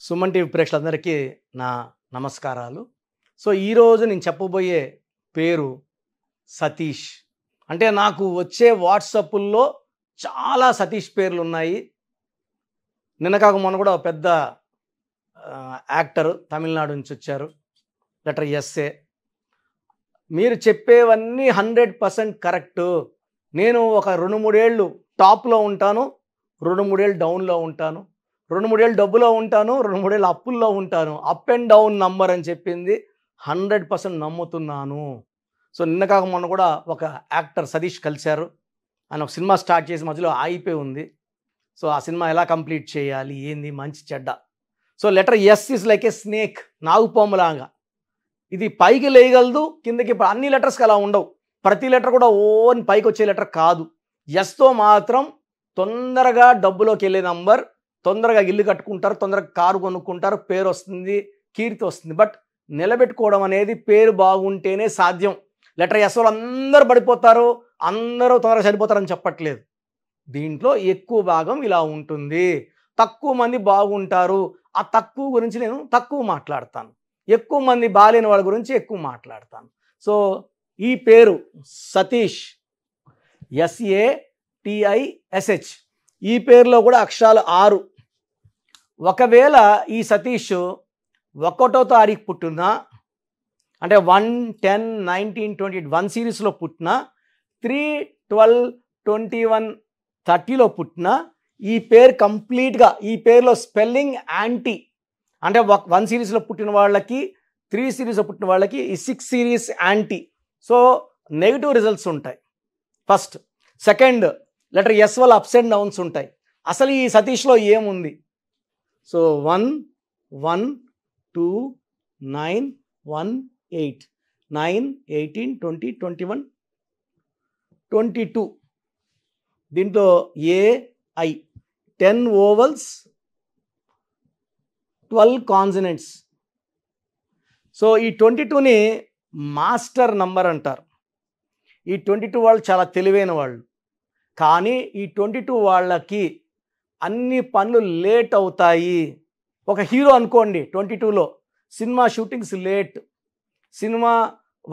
Suman TV ప్రేక్షకులందరికీ నా నమస్కారాలు. సో ఈరోజు నేను చెప్పబోయే పేరు సతీష్. అంటే నాకు వచ్చే వాట్సాప్ల్లో చాలా సతీష్ పేర్లు ఉన్నాయి. నిన్న కాక మొన్న కూడా ఒక పెద్ద యాక్టర్ తమిళనాడు నుంచి వచ్చారు, లెటర్ ఎస్ఏ. మీరు చెప్పేవన్నీ 100% కరెక్టు. నేను ఒక 2-3 ఏళ్ళు టాప్లో ఉంటాను, 2-3 ఏళ్ళు డౌన్లో ఉంటాను, 2-3 ఏళ్ళు డబ్బులో ఉంటాను, 2-3 ఏళ్ళు అప్పుల్లో ఉంటాను. అప్ అండ్ డౌన్ నంబర్ అని చెప్పింది 100% నమ్ముతున్నాను. సో నిన్న కాక మొన్న కూడా ఒక యాక్టర్ సతీష్ కలిశారు. ఆయన ఒక సినిమా స్టార్ట్ చేసి మధ్యలో ఆగిపోయి ఉంది. సో ఆ సినిమా ఎలా కంప్లీట్ చేయాలి, ఏంది, మంచి చెడ్డ. So letter S is like a snake, నాగుపాములాగా. ఇది పైకి లేయగలదు, కిందకి. అన్ని లెటర్స్కి అలా ఉండవు. ప్రతి లెటర్ కూడా ఓన్ పైకి వచ్చే లెటర్ కాదు. ఎస్తో మాత్రం తొందరగా డబ్బులోకి వెళ్ళే నంబర్, తొందరగా ఇల్లు కట్టుకుంటారు, తొందరగా కారు కొనుక్కుంటారు, పేరు వస్తుంది, కీర్తి వస్తుంది. బట్ నిలబెట్టుకోవడం అనేది పేరు బాగుంటేనే సాధ్యం. లెటర్ ఎస్ వాళ్ళు అందరూ పడిపోతారు, అందరూ తొందరగా చనిపోతారని చెప్పట్లేదు. దీంట్లో ఎక్కువ భాగం ఇలా ఉంటుంది, తక్కువ మంది బాగుంటారు. ఆ తక్కువ గురించి నేను తక్కువ మాట్లాడతాను, ఎక్కువ మంది బాలేని వాళ్ళ గురించి ఎక్కువ మాట్లాడతాను. సో ఈ పేరు సతీష్, SATISH. ఈ పేరులో కూడా అక్షరాలు 6. ఒకవేళ ఈ సతీష్ 1వ తారీఖు పుట్టినా, అంటే 1, 10, 19, 20 1 సిరీస్లో పుట్టినా, 3, 12, 21, 30లో పుట్టినా, ఈ పేరు కంప్లీట్గా, ఈ పేరులో స్పెల్లింగ్ యాంటీ. అంటే 1 సిరీస్లో పుట్టిన వాళ్ళకి, 3 సిరీస్లో పుట్టిన వాళ్ళకి ఈ 6 series anti. So negative results ఉంటాయి. ఫస్ట్. సెకండ్, లెటర్ ఎస్ వల్ల అప్స్ అండ్ డౌన్స్ ఉంటాయి. అసలు ఈ సతీష్లో ఏముంది? సో 1, 1, 2, 9, 1, 8, 9, 18, 20, 21, 22. దీంట్లో AI 10 ఓవల్స్, 12 కాన్సనెంట్స్. సో ఈ 22ని మాస్టర్ నంబర్ అంటారు. ఈ 22 వాళ్ళు చాలా తెలివైన వాళ్ళు. కానీ ఈ 22 వాళ్ళకి అన్ని పనులు లేట్ అవుతాయి. ఒక హీరో అనుకోండి, 22లో సినిమా షూటింగ్స్ లేట్. సినిమా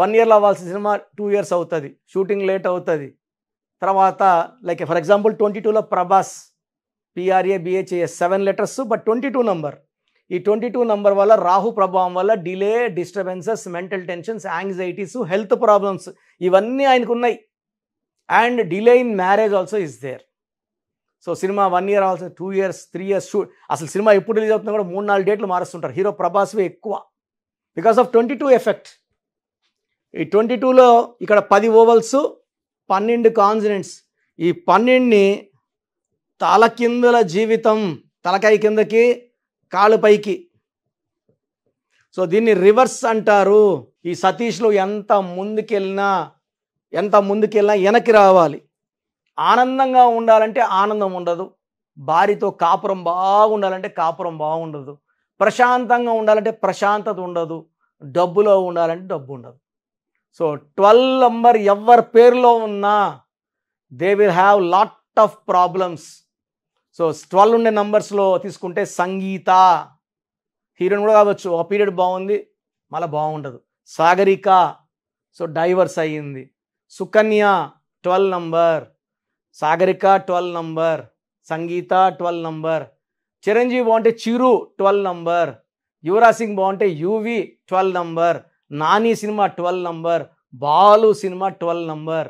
1 ఇయర్లో అవ్వాల్సిన సినిమా 2 ఇయర్స్ అవుతుంది, షూటింగ్ లేట్ అవుతుంది. తర్వాత లైక్ ఫర్ ఎగ్జాంపుల్ 22లో Prabhas, PRABHAS 7 letters, but 22 number. ఈ 22 నంబర్ వల్ల రాహు ప్రభావం వల్ల delay, disturbances, mental tensions, anxieties, health problems ఇవన్నీ ఆయనకు ఉన్నాయి. And delay in marriage also is there. So cinema 1 year అవ్వాల్సిన 2 ఇయర్స్, 3 ఇయర్స్ షూట్. అసలు సినిమా ఎప్పుడు రిలీజ్ అవుతుందో కూడా 3-4 డేట్లు మారుస్తుంటారు. హీరో ప్రభాస్వే ఎక్కువ, బికాస్ ఆఫ్ 22 ఎఫెక్ట్. ఈ 22లో ఇక్కడ 10 ఓవల్స్, 12 కాన్సనెంట్స్. ఈ 12ని తల కిందుల జీవితం, తలకాయ కిందకి, కాళ్ళు పైకి. సో దీన్ని రివర్స్ అంటారు. ఈ సతీష్లో ఎంత ముందుకెళ్ళినా వెనక్కి రావాలి. ఆనందంగా ఉండాలంటే ఆనందం ఉండదు, భార్యతో కాపురం బాగుండాలంటే కాపురం బాగుండదు, ప్రశాంతంగా ఉండాలంటే ప్రశాంతత ఉండదు, డబ్బులో ఉండాలంటే డబ్బు ఉండదు. సో 12 నంబర్ ఎవరి పేరులో ఉన్నా they will have lot of problems. So 12 ఉండే నంబర్స్లో తీసుకుంటే సంగీత, హీరోయిన్ కూడా కావచ్చు, ఒక పీరియడ్ బాగుంది, మళ్ళీ బాగుండదు. సాగరిక, సో డైవర్స్ అయ్యింది. సుకన్య 12 నంబర్, సాగరిక 12 నంబర్, సంగీత 12 నంబర్. చిరంజీవి బాగుంటే చిరు 12 నంబర్, యువరాజ్ సింగ్ బాగుంటే UV 12 number, Nani cinema 12 number, Balu cinema 12 number.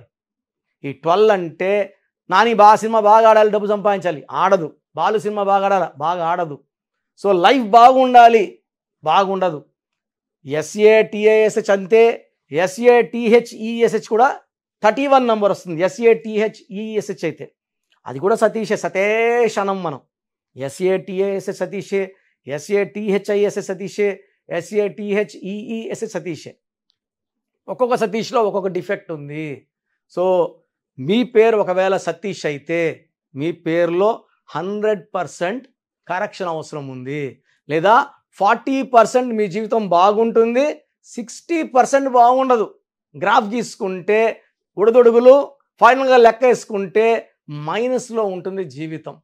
ఈ 12 అంటే నాని సినిమా బాగా ఆడాలి, డబ్బు సంపాదించాలి, ఆడదు. బాలు సినిమా బాగా ఆడాలి, బాగా ఆడదు. సో లైఫ్ బాగుండాలి, బాగుండదు. SATISH అంతే. SATHESH కూడా 31 నంబర్ వస్తుంది. SATHESH అయితే అది కూడా సతీషే, సతేష్ అనం మనం. SATISH సతీషే, SATHISH సతీషే, SATHEES సతీషే. ఒక్కొక్క సతీష్లో ఒక్కొక్క డిఫెక్ట్ ఉంది. సో మీ పేరు ఒకవేళ సతీష్ అయితే మీ పేరులో 100% కరెక్షన్ అవసరం ఉంది. లేదా 40% మీ జీవితం బాగుంటుంది, 60% బాగుండదు. గ్రాఫ్ గీసుకుంటే ఉడదొడుగులు, ఫైనల్గా లెక్క వేసుకుంటే మైనస్లో ఉంటుంది జీవితం.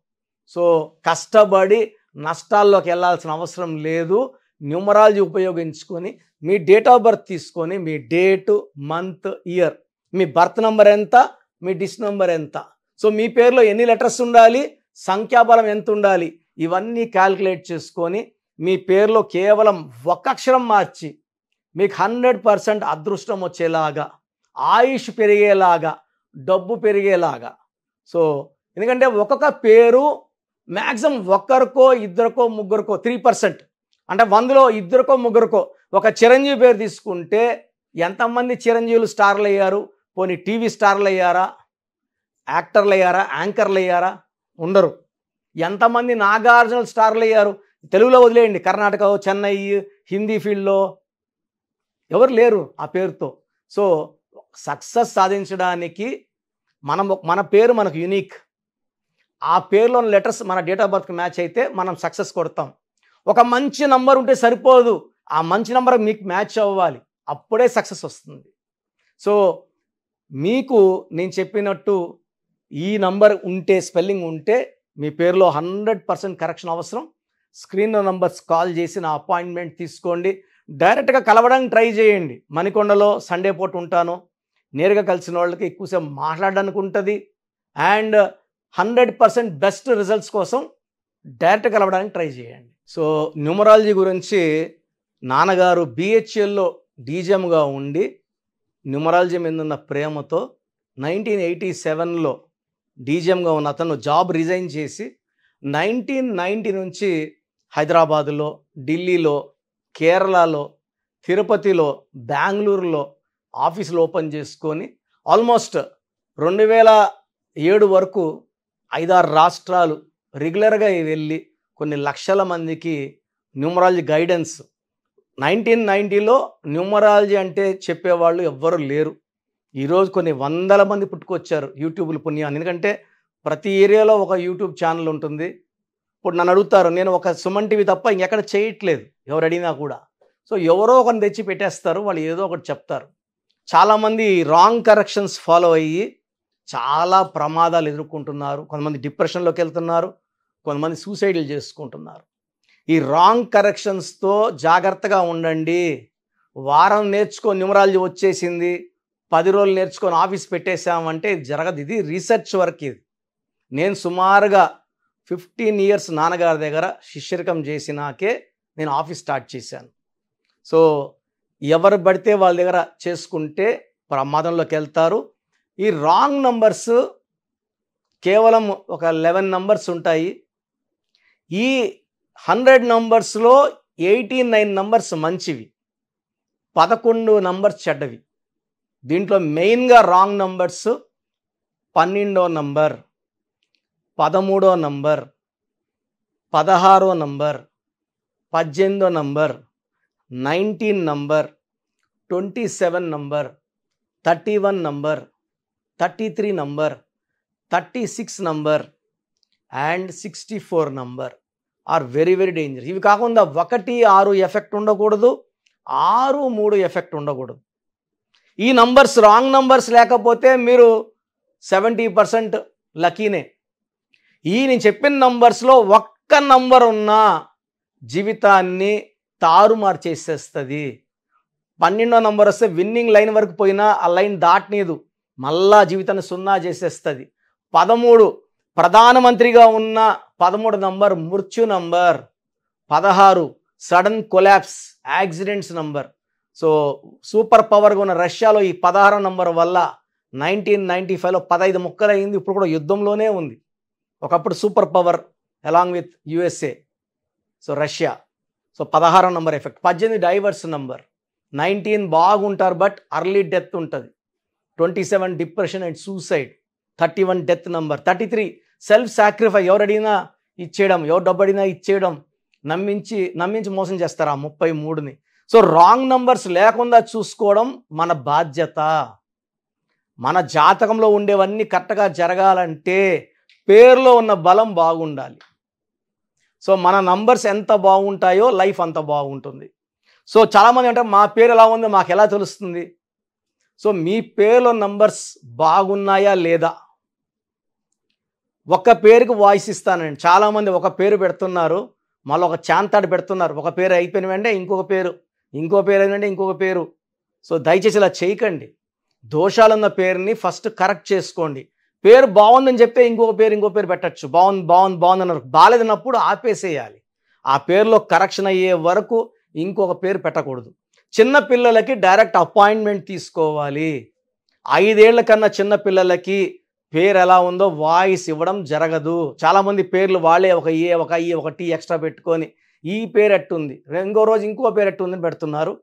సో కష్టపడి నష్టాల్లోకి వెళ్ళాల్సిన అవసరం లేదు. న్యూమరాలజీ ఉపయోగించుకొని మీ డేట్ ఆఫ్ బర్త్ తీసుకొని మీ డేటు, మంత్, ఇయర్, మీ బర్త్ నెంబర్ ఎంత, మీ డిస్ నెంబర్ ఎంత, సో మీ పేరులో ఎన్ని లెటర్స్ ఉండాలి, సంఖ్యాబలం ఎంత ఉండాలి, ఇవన్నీ క్యాల్కులేట్ చేసుకొని మీ పేరులో కేవలం ఒక అక్షరం మార్చి మీకు 100% అదృష్టం వచ్చేలాగా, ఆయుష్ పెరిగేలాగా, డబ్బు పెరిగేలాగా. సో ఎందుకంటే ఒక్కొక్క పేరు మ్యాక్సిమం ఒక్కరికో ఇద్దరికో ముగ్గురికో 3%, అంటే 100లో ఇద్దరికో ముగ్గురికో. ఒక చిరంజీవి పేరు తీసుకుంటే ఎంతమంది చిరంజీవులు స్టార్లు అయ్యారు? పోనీ టీవీ స్టార్లు అయ్యారా, యాక్టర్లు అయ్యారా, యాంకర్లు అయ్యారా? ఉండరు. ఎంతమంది నాగార్జున స్టార్లు అయ్యారు? తెలుగులో వదిలేయండి, కర్ణాటక, చెన్నై, హిందీ ఫీల్డ్లో ఎవరు లేరు ఆ పేరుతో. సో సక్సెస్ సాధించడానికి మన పేరు మనకు యూనిక్. ఆ పేరులోని లెటర్స్ మన డేట్ ఆఫ్ బర్త్కి మ్యాచ్ అయితే మనం సక్సెస్ కొడతాం. ఒక మంచి నంబర్ ఉంటే సరిపోదు, ఆ మంచి నంబర్ మీకు మ్యాచ్ అవ్వాలి, అప్పుడే సక్సెస్ వస్తుంది. సో మీకు నేను చెప్పినట్టు ఈ నంబర్ ఉంటే, స్పెల్లింగ్ ఉంటే మీ పేరులో 100% కరెక్షన్ అవసరం. స్క్రీన్లో నంబర్స్ కాల్ చేసి నా అపాయింట్మెంట్ తీసుకోండి. డైరెక్ట్గా కలవడానికి ట్రై చేయండి. మణికొండలో సండే పూట ఉంటాను. నేరుగా కలిసిన వాళ్ళకి ఎక్కువసేపు మాట్లాడడానికి ఉంటుంది. అండ్ 100% బెస్ట్ రిజల్ట్స్ కోసం డైరెక్ట్ కలవడానికి ట్రై చేయండి. సో న్యూమరాలజీ గురించి నాన్నగారు BHLలో డీజీఎంగా ఉండి న్యూమరాలజీ మీద ఉన్న ప్రేమతో 1987లో డీజీఎంగా ఉన్న అతను జాబ్ రిజైన్ చేసి 1990 నుంచి హైదరాబాదులో, ఢిల్లీలో, కేరళలో, తిరుపతిలో, బెంగళూరులో ఆఫీసులు ఓపెన్ చేసుకొని ఆల్మోస్ట్ 2007 వరకు 5-6 రాష్ట్రాలు రెగ్యులర్గా వెళ్ళి కొన్ని లక్షల మందికి న్యూమరాలజీ గైడెన్స్. 1990లో న్యూమరాలజీ అంటే చెప్పేవాళ్ళు ఎవ్వరు లేరు. ఈరోజు కొన్ని వందల మంది పుట్టుకొచ్చారు యూట్యూబ్లు పుణ్యాన్ని. ఎందుకంటే ప్రతి ఏరియాలో ఒక యూట్యూబ్ ఛానల్ ఉంటుంది. ఇప్పుడు నన్ను అడుగుతారు, నేను ఒక సుమన్ టీవీ తప్ప ఇంకెక్కడ చేయట్లేదు ఎవరు అడిగినా కూడా. సో ఎవరో ఒకరిని తెచ్చి పెట్టేస్తారు, వాళ్ళు ఏదో ఒకటి చెప్తారు. చాలామంది రాంగ్ కరెక్షన్స్ ఫాలో అయ్యి చాలా ప్రమాదాలు ఎదుర్కొంటున్నారు. కొంతమంది డిప్రెషన్లోకి వెళ్తున్నారు, కొంతమంది సూసైడ్లు చేసుకుంటున్నారు. ఈ రాంగ్ కరెక్షన్స్తో జాగ్రత్తగా ఉండండి. వారం నేర్చుకొని న్యూమరాలజీ వచ్చేసింది, 10 రోజులు నేర్చుకొని ఆఫీస్ పెట్టేశామంటే ఇది జరగదు. ఇది రీసెర్చ్ వర్క్. ఇది నేను సుమారుగా 15 ఇయర్స్ నాన్నగారి దగ్గర శిష్యరికం చేసినాకే నేను ఆఫీస్ స్టార్ట్ చేశాను. సో ఎవరు పడితే వాళ్ళ దగ్గర చేసుకుంటే ప్రమాదంలోకి వెళ్తారు. ఈ రాంగ్ నంబర్స్ కేవలం ఒక 11 నంబర్స్ ఉంటాయి. ఈ 100 నంబర్స్లో 89 నంబర్స్ మంచివి, 11 నంబర్స్ చెడ్డవి. దీంట్లో మెయిన్గా రాంగ్ నంబర్స్ 12వ నంబర్, 13వ నంబర్, 16వ నంబర్, 18వ number, 19 number, 27 number, 31 number, 33 number, 36 number and 64 number are very very danger. ఇవి కాకుండా 1, 6 ఎఫెక్ట్ ఉండకూడదు, 6, 3 ఎఫెక్ట్ ఉండకూడదు. ఈ నంబర్స్ రాంగ్ నంబర్స్ లేకపోతే మీరు 70% లక్కీనే. ఈ నేను చెప్పిన నంబర్స్లో ఒక్క నంబర్ ఉన్నా జీవితాన్ని తారుమారు చేసేస్తుంది. 12వ నంబర్ వస్తే విన్నింగ్ లైన్ వరకు పోయినా ఆ లైన్ దాటనీదు, మళ్ళా జీవితాన్ని 0 చేసేస్తుంది. 13 ప్రధానమంత్రిగా ఉన్న 13 నంబర్ మృత్యు number. 16 sudden collapse, accidents number. So super పవర్గా ఉన్న రష్యాలో ఈ 16వ నంబర్ వల్ల 1995లో 15 ముక్కలైంది. ఇప్పుడు కూడా యుద్ధంలోనే ఉంది. ఒకప్పుడు super power along with USA, so Russia. So 16వ నంబర్ ఎఫెక్ట్. 18 divorce number. 19 బాగుంటారు బట్ అర్లీ డెత్ ఉంటుంది. 27 depression and suicide. 31 death number. 33 self sacrifice, ఎవరు అడిగినా ఇచ్చేయడం, ఎవరు డబ్బు అడిగినా ఇచ్చేయడం, నమ్మించి మోసం చేస్తారు ఆ 33ని. సో రాంగ్ నంబర్స్ లేకుండా చూసుకోవడం మన బాధ్యత. మన జాతకంలో ఉండేవన్నీ కరెక్ట్గా జరగాలంటే పేరులో ఉన్న బలం బాగుండాలి. సో మన నంబర్స్ ఎంత బాగుంటాయో లైఫ్ అంత బాగుంటుంది. సో చాలామంది అంటే మా పేరు ఎలా ఉందో మాకు ఎలా తెలుస్తుంది? సో మీ పేరులో నంబర్స్ బాగున్నాయా లేదా? ఒక్క పేరుకి వాయిస్ ఇస్తానండి. చాలామంది ఒక పేరు పెడుతున్నారు, మళ్ళీ ఒక చాంతాడు పెడుతున్నారు. ఒక పేరు అయిపోయిన వెంటనే ఇంకొక పేరు, ఇంకో పేరు అయినంటే ఇంకొక పేరు. సో దయచేసి ఇలా చేయకండి. దోషాలున్న పేరుని ఫస్ట్ కరెక్ట్ చేసుకోండి. పేరు బాగుందని చెప్తే ఇంకో పేరు పెట్టచ్చు. బాగుంది అన్నారు. బాగాలేదన్నప్పుడు ఆపేసేయాలి. ఆ పేరులో కరెక్షన్ అయ్యే వరకు ఇంకొక పేరు పెట్టకూడదు. చిన్న పిల్లలకి డైరెక్ట్ అపాయింట్మెంట్ తీసుకోవాలి. 5 ఏళ్ల కన్నా చిన్న పిల్లలకి పేరు ఎలా ఉందో వాయిస్ ఇవ్వడం జరగదు. చాలామంది పేర్లు వాళ్ళే ఒక ఏ, ఒక ఐ, ఒక టీ ఎక్స్ట్రా పెట్టుకొని ఈ పేరు ఎట్టుంది, ఇంకో రోజు ఇంకో పేరు ఎట్టుందని పెడుతున్నారు.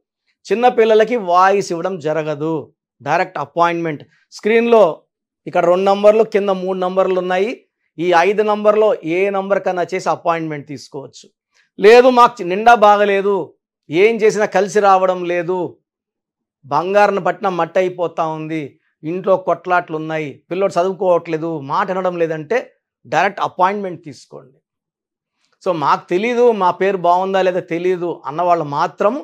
చిన్న పిల్లలకి వాయిస్ ఇవ్వడం జరగదు. Direct appointment. స్క్రీన్లో ఇక్కడ 2 నంబర్లు, కింద 3 నంబర్లు ఉన్నాయి. ఈ 5 నంబర్లో ఏ నంబర్ కన్నా చేసి అపాయింట్మెంట్ తీసుకోవచ్చు. లేదు మాకు నిండా బాగలేదు, ఏం చేసినా కలిసి రావడం లేదు, బంగారం పట్టిన మట్టి అయిపోతూ ఉంది, ఇంట్లో కొట్లాట్లు ఉన్నాయి, పిల్లోడు చదువుకోవట్లేదు, మాట వినడం లేదంటే డైరెక్ట్ అపాయింట్మెంట్ తీసుకోండి. సో మాకు తెలీదు, మా పేరు బాగుందా లేదా తెలీదు అన్నవాళ్ళు మాత్రము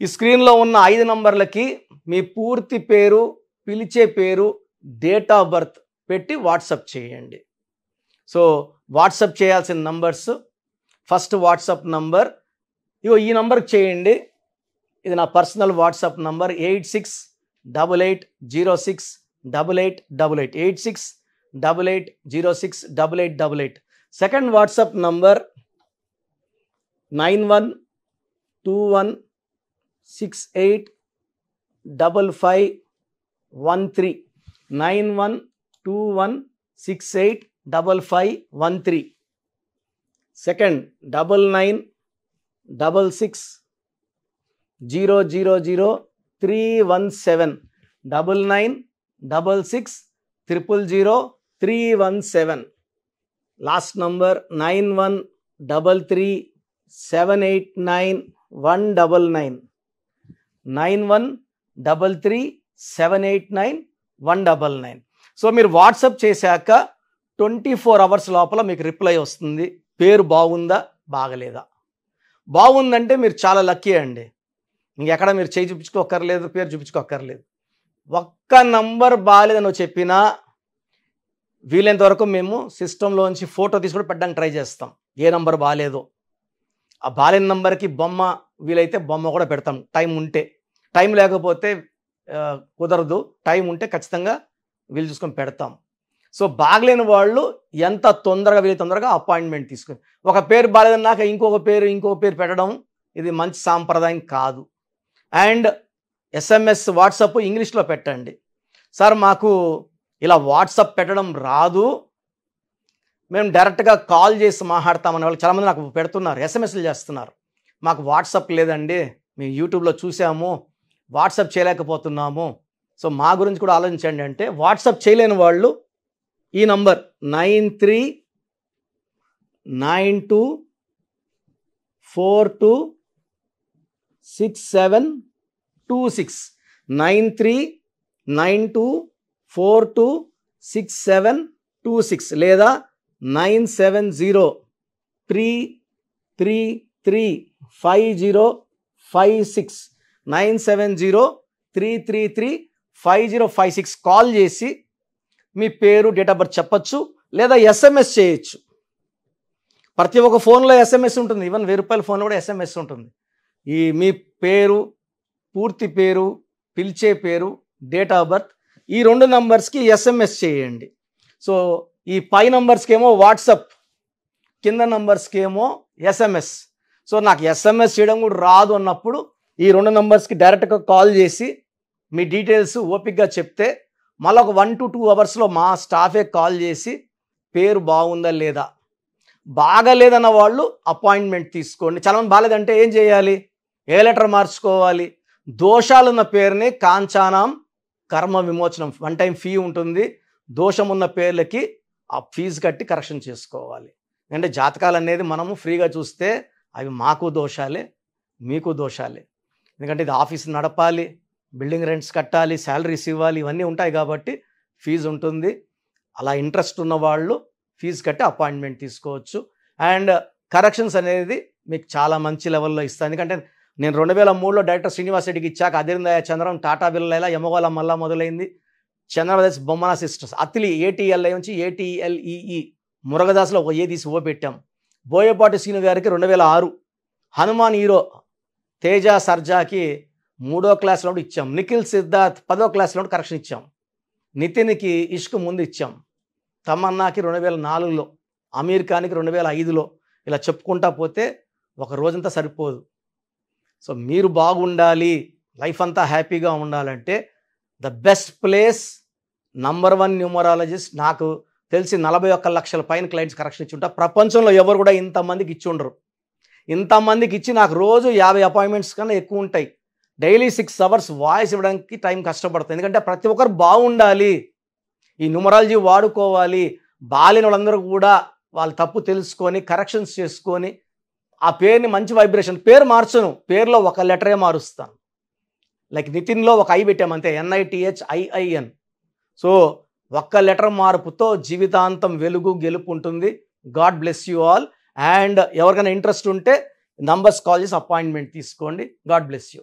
ఈ స్క్రీన్లో ఉన్న 5 నంబర్లకి మీ పూర్తి పేరు, పిలిచే పేరు, డేట్ ఆఫ్ బర్త్ పెట్టి వాట్సాప్ చేయండి. సో వాట్సాప్ చేయాల్సిన నంబర్స్, ఫస్ట్ వాట్సాప్ నంబర్ ఈ నంబర్కి చేయండి. ఇది నా personal WhatsApp number 8688068888 8688068888. Second WhatsApp number 9121685513 9121685513. Second 9966000317 9966000317. Last number 9133789199 9133789199. So మీరు వాట్సాప్ చేశాక 24 అవర్స్ లోపల మీకు రిప్లై వస్తుంది. పేరు బాగుందా బాగలేదా. బాగుందంటే మీరు చాలా లక్కీ అండి. ఇంకెక్కడ మీరు చేయి చూపించుకోక్కర్లేదు, పేరు చూపించుకోక్కర్లేదు. ఒక్క నంబర్ బాగాలేదని చెప్పినా వీలైనంత వరకు మేము సిస్టంలోంచి ఫోటో తీసుకొని పెట్టడానికి ట్రై చేస్తాం. ఏ నంబర్ బాగాలేదో ఆ బాలేని నంబర్కి బొమ్మ, వీలైతే బొమ్మ కూడా పెడతాం టైం ఉంటే. టైం లేకపోతే కుదరదు, టైం ఉంటే ఖచ్చితంగా వీలు చూసుకొని పెడతాం. సో బాగలేని వాళ్ళు ఎంత తొందరగా వీలైతే తొందరగా అపాయింట్మెంట్ తీసుకొని, ఒక పేరు బాగాలేదన్నాక ఇంకొక పేరు పెట్టడం ఇది మంచి సాంప్రదాయం కాదు. అండ్ SMS వాట్సాప్ ఇంగ్లీష్లో పెట్టండి. సార్ మాకు ఇలా వాట్సాప్ పెట్టడం రాదు, మేము డైరెక్ట్గా కాల్ చేసి మాట్లాడతామని వాళ్ళు చాలామంది నాకు పెడుతున్నారు, SMSలు చేస్తున్నారు. మాకు వాట్సాప్ లేదండి, మేము యూట్యూబ్లో చూసాము, వాట్సాప్ చేయలేకపోతున్నాము, సో మా గురించి కూడా ఆలోచించండి అంటే, వాట్సాప్ చేయలేని వాళ్ళు ఈ నంబర్ 9392426726 9392426726 లేదా 9703335056 9703335056 కాల్ చేసి మీ పేరు, డేట్ ఆఫ్ బర్త్ చెప్పచ్చు, లేదా SMS చేయొచ్చు. ప్రతి ఒక్క ఫోన్లో SMS ఉంటుంది, ఈవెన్ ₹1000 ఫోన్లో కూడా SMS ఉంటుంది. ఈ మీ పేరు, పూర్తి పేరు, పిలిచే పేరు, డేట్ ఆఫ్ బర్త్ ఈ 2 నంబర్స్కి SMS చేయండి. సో ఈ పై నంబర్స్కి ఏమో వాట్సాప్, కింద నంబర్స్కి ఏమో SMS. సో నాకు SMS చేయడం కూడా రాదు అన్నప్పుడు ఈ 2 నంబర్స్కి డైరెక్ట్గా కాల్ చేసి మీ డీటెయిల్స్ ఓపిక్గా చెప్తే మళ్ళీ ఒక 1 to 2 అవర్స్లో మా స్టాఫే కాల్ చేసి పేరు బాగుందా లేదా, బాగలేదన్న వాళ్ళు అపాయింట్మెంట్ తీసుకోండి. చాలామంది బాగాలేదంటే ఏం చేయాలి, ఏ లెటర్ మార్చుకోవాలి, దోషాలున్న పేరుని కాంచానాం కర్మ విమోచనం 1 టైం ఫీ ఉంటుంది, దోషం ఉన్న పేర్లకి ఆ ఫీజు కట్టి కరెక్షన్ చేసుకోవాలి. అంటే జాతకాలు అనేది మనము ఫ్రీగా చూస్తే అవి మాకు దోషాలే, మీకు దోషాలే. ఎందుకంటే ఇది ఆఫీస్ నడపాలి, బిల్డింగ్ రెంట్స్ కట్టాలి, శాలరీస్ ఇవ్వాలి, ఇవన్నీ ఉంటాయి కాబట్టి ఫీజు ఉంటుంది. అలా ఇంట్రెస్ట్ ఉన్న వాళ్ళు ఫీజు కట్టి అపాయింట్మెంట్ తీసుకోవచ్చు. అండ్ కరెక్షన్స్ అనేది మీకు చాలా మంచి లెవెల్లో ఇస్తాను. ఎందుకంటే నేను 2003లో డైరెక్టర్ శ్రీనివాస్ రెడ్డికి ఇచ్చాక అధిరిందయ చంద్రం, టాటా బిర్లా, యమగోళ మళ్ళా మొదలైంది, చంద్రప్రదేశ్ బొమ్మన సిస్టర్స్, అతిలి ATLI నుంచి ATLEE, మురగదాసులో ఒక ఏ తీసి ఓ పెట్టాం, బోయపాటి శ్రీను గారికి 2006, హనుమాన్ హీరో తేజ సర్జాకి 3వ క్లాస్లో ఇచ్చాం, నిఖిల్ సిద్ధార్థ్ 10వ క్లాస్లో కరెక్షన్ ఇచ్చాం, నితిన్కి ఇష్క్ ముందు ఇచ్చాం, తమన్నాకి 2004లో, అమీర్ ఖాన్కి 2005లో, ఇలా చెప్పుకుంటా పోతే ఒక రోజంతా సరిపోదు. సో మీరు బాగుండాలి, లైఫ్ అంతా హ్యాపీగా ఉండాలంటే the best place number 1 numerologist. నాకు తెలిసి 41 లక్షల పైన క్లయింట్స్ కరెక్షన్ ఇచ్చి ఉంటా. ప్రపంచంలో ఎవరు కూడా ఇంతమందికి ఇచ్చి ఉండరు. ఇంతమందికి ఇచ్చి నాకు రోజు 50 అపాయింట్మెంట్స్ కన్నా ఎక్కువ ఉంటాయి. డైలీ 6 అవర్స్ వాయిస్ ఇవ్వడానికి టైం కష్టపడతాను. ఎందుకంటే ప్రతి ఒక్కరు బాగుండాలి, ఈ న్యూమరాలజీ వాడుకోవాలి. బాలిన వాళ్ళందరూ కూడా వాళ్ళ తప్పు తెలుసుకొని కరెక్షన్స్ చేసుకొని ఆ పేరుని మంచి వైబ్రేషన్, పేరు మార్చను, పేరులో ఒక లెటరే మారుస్తాను. లైక్ నితిన్లో ఒక ఐ పెట్టామంతే, NITHIIN. సో ఒక్క లెటర్ మార్పుతో జీవితాంతం వెలుగు గెలుపు ఉంటుంది. God bless you all. And ఎవరికైనా ఇంట్రెస్ట్ ఉంటే నంబర్స్ కాల్ చేసి అపాయింట్మెంట్ తీసుకోండి. God bless you.